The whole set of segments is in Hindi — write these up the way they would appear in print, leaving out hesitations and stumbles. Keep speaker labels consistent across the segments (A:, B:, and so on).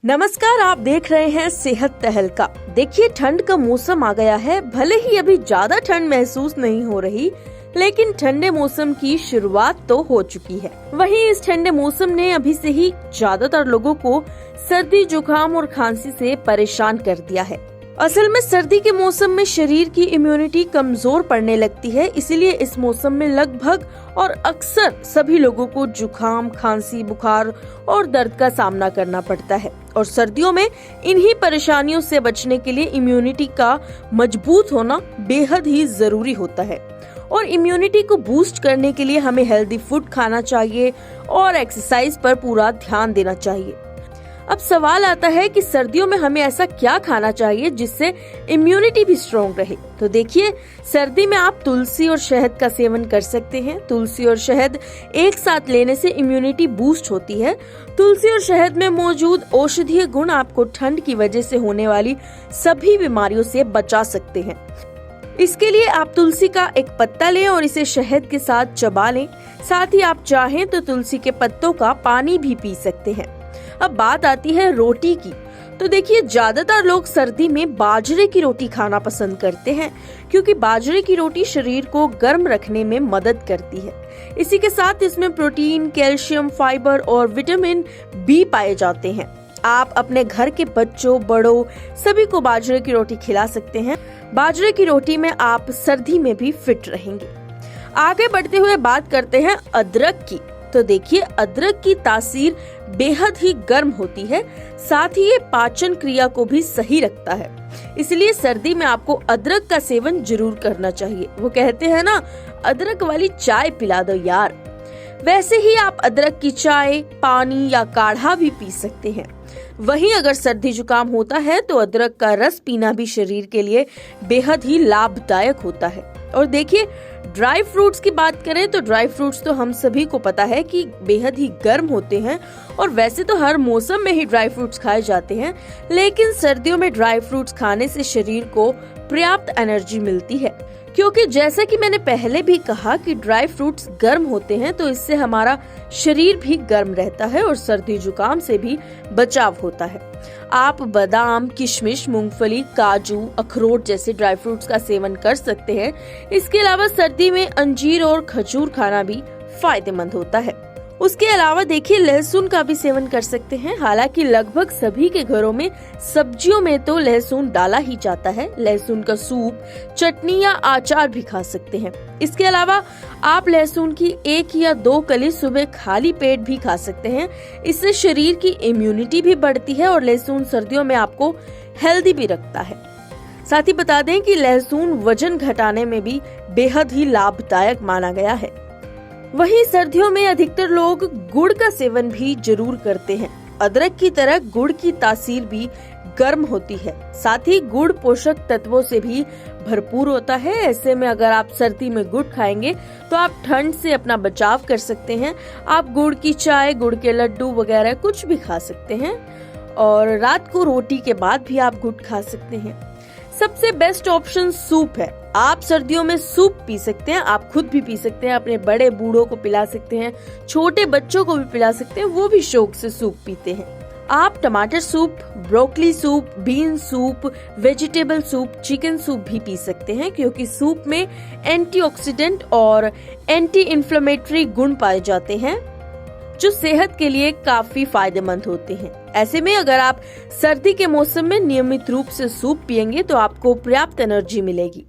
A: नमस्कार, आप देख रहे हैं सेहत तहलका। देखिए, ठंड का मौसम आ गया है। भले ही अभी ज्यादा ठंड महसूस नहीं हो रही, लेकिन ठंडे मौसम की शुरुआत तो हो चुकी है। वहीं इस ठंडे मौसम ने अभी से ही ज्यादातर लोगों को सर्दी, जुकाम और खांसी से परेशान कर दिया है। असल में सर्दी के मौसम में शरीर की इम्यूनिटी कमजोर पड़ने लगती है, इसीलिए इस मौसम में लगभग और अक्सर सभी लोगों को जुकाम, खांसी, बुखार और दर्द का सामना करना पड़ता है। और सर्दियों में इन्हीं परेशानियों से बचने के लिए इम्यूनिटी का मजबूत होना बेहद ही जरूरी होता है। और इम्यूनिटी को बूस्ट करने के लिए हमें हेल्दी फूड खाना चाहिए और एक्सरसाइज पर पूरा ध्यान देना चाहिए। अब सवाल आता है कि सर्दियों में हमें ऐसा क्या खाना चाहिए जिससे इम्यूनिटी भी स्ट्रॉन्ग रहे। तो देखिए, सर्दी में आप तुलसी और शहद का सेवन कर सकते हैं। तुलसी और शहद एक साथ लेने से इम्यूनिटी बूस्ट होती है। तुलसी और शहद में मौजूद औषधीय गुण आपको ठंड की वजह से होने वाली सभी बीमारियों से बचा सकते हैं। इसके लिए आप तुलसी का एक पत्ता लें और इसे शहद के साथ चबा लें। साथ ही आप चाहें तो तुलसी के पत्तों का पानी भी पी सकते हैं। अब बात आती है रोटी की। तो देखिए, ज्यादातर लोग सर्दी में बाजरे की रोटी खाना पसंद करते हैं, क्योंकि बाजरे की रोटी शरीर को गर्म रखने में मदद करती है। इसी के साथ इसमें प्रोटीन, कैल्शियम, फाइबर और विटामिन बी पाए जाते हैं। आप अपने घर के बच्चों, बड़ों सभी को बाजरे की रोटी खिला सकते हैं। बाजरे की रोटी में आप सर्दी में भी फिट रहेंगे। आगे बढ़ते हुए बात करते हैं अदरक की। तो देखिए, अदरक की तासीर बेहद ही गर्म होती है, साथ ही ये पाचन क्रिया को भी सही रखता है। इसलिए सर्दी में आपको अदरक का सेवन जरूर करना चाहिए। वो कहते हैं ना, अदरक वाली चाय पिला दो यार। वैसे ही आप अदरक की चाय, पानी या काढ़ा भी पी सकते हैं। वहीं अगर सर्दी जुकाम होता है तो अदरक का रस पीना भी शरीर के लिए बेहद ही लाभदायक होता है। और देखिए, ड्राई फ्रूट्स की बात करें तो ड्राई फ्रूट्स तो हम सभी को पता है कि बेहद ही गर्म होते हैं, और वैसे तो हर मौसम में ही ड्राई फ्रूट्स खाए जाते हैं, लेकिन सर्दियों में ड्राई फ्रूट्स खाने से शरीर को पर्याप्त एनर्जी मिलती है। क्योंकि जैसा कि मैंने पहले भी कहा कि ड्राई फ्रूट्स गर्म होते हैं, तो इससे हमारा शरीर भी गर्म रहता है और सर्दी जुकाम से भी बचाव होता है। आप बादाम, किशमिश, मूंगफली, काजू, अखरोट जैसे ड्राई फ्रूट्स का सेवन कर सकते हैं। इसके अलावा सर्दी में अंजीर और खजूर खाना भी फायदेमंद होता है। उसके अलावा देखिए, लहसुन का भी सेवन कर सकते हैं। हालांकि लगभग सभी के घरों में सब्जियों में तो लहसुन डाला ही जाता है। लहसुन का सूप, चटनी या अचार भी खा सकते हैं। इसके अलावा आप लहसुन की 1 या 2 कली सुबह खाली पेट भी खा सकते हैं। इससे शरीर की इम्यूनिटी भी बढ़ती है और लहसुन सर्दियों में आपको हेल्दी भी रखता है। साथ ही बता दें कि लहसुन वजन घटाने में भी बेहद ही लाभदायक माना गया है। वहीं सर्दियों में अधिकतर लोग गुड़ का सेवन भी जरूर करते हैं। अदरक की तरह गुड़ की तासीर भी गर्म होती है। साथ ही गुड़ पोषक तत्वों से भी भरपूर होता है। ऐसे में अगर आप सर्दी में गुड़ खाएंगे तो आप ठंड से अपना बचाव कर सकते हैं। आप गुड़ की चाय, गुड़ के लड्डू वगैरह कुछ भी खा सकते हैं, और रात को रोटी के बाद भी आप गुड़ खा सकते हैं। सबसे बेस्ट ऑप्शन सूप है। आप सर्दियों में सूप पी सकते हैं। आप खुद भी पी सकते हैं, अपने बड़े बूढ़ों को पिला सकते हैं, छोटे बच्चों को भी पिला सकते हैं, वो भी शौक से सूप पीते हैं। आप टमाटर soup, broccoli soup, bean soup, vegetable soup, chicken soup भी पी सकते हैं, क्योंकि सूप में एंटीऑक्सीडेंट और एंटी इन्फ्लेमेटरी गुण पाए जाते हैं, जो सेहत के लिए काफी फायदेमंद होते हैं। ऐसे में अगर आप सर्दी के मौसम में नियमित रूप से सूप पिएंगे तो आपको पर्याप्त एनर्जी मिलेगी।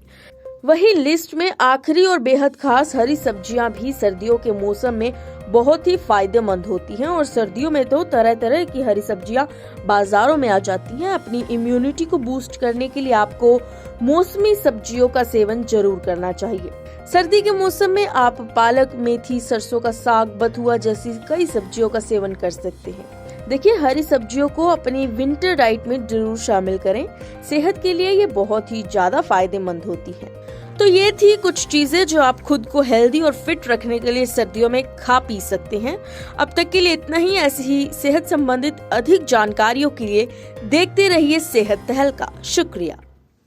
A: वही लिस्ट में आखिरी और बेहद खास हरी सब्जियां भी सर्दियों के मौसम में बहुत ही फायदेमंद होती हैं। और सर्दियों में तो तरह तरह की हरी सब्जियां बाजारों में आ जाती हैं। अपनी इम्यूनिटी को बूस्ट करने के लिए आपको मौसमी सब्जियों का सेवन जरूर करना चाहिए। सर्दी के मौसम में आप पालक, मेथी, सरसों का साग, बथुआ जैसी कई सब्जियों का सेवन कर सकते हैं। देखिए, हरी सब्जियों को अपनी विंटर डाइट में जरूर शामिल करें। सेहत के लिए ये बहुत ही ज्यादा फायदेमंद होती हैं। तो ये थी कुछ चीजें जो आप खुद को हेल्दी और फिट रखने के लिए सर्दियों में खा पी सकते हैं। अब तक के लिए इतना ही। ऐसी ही सेहत संबंधित अधिक जानकारियों के लिए देखते रहिए सेहत तहलका। शुक्रिया।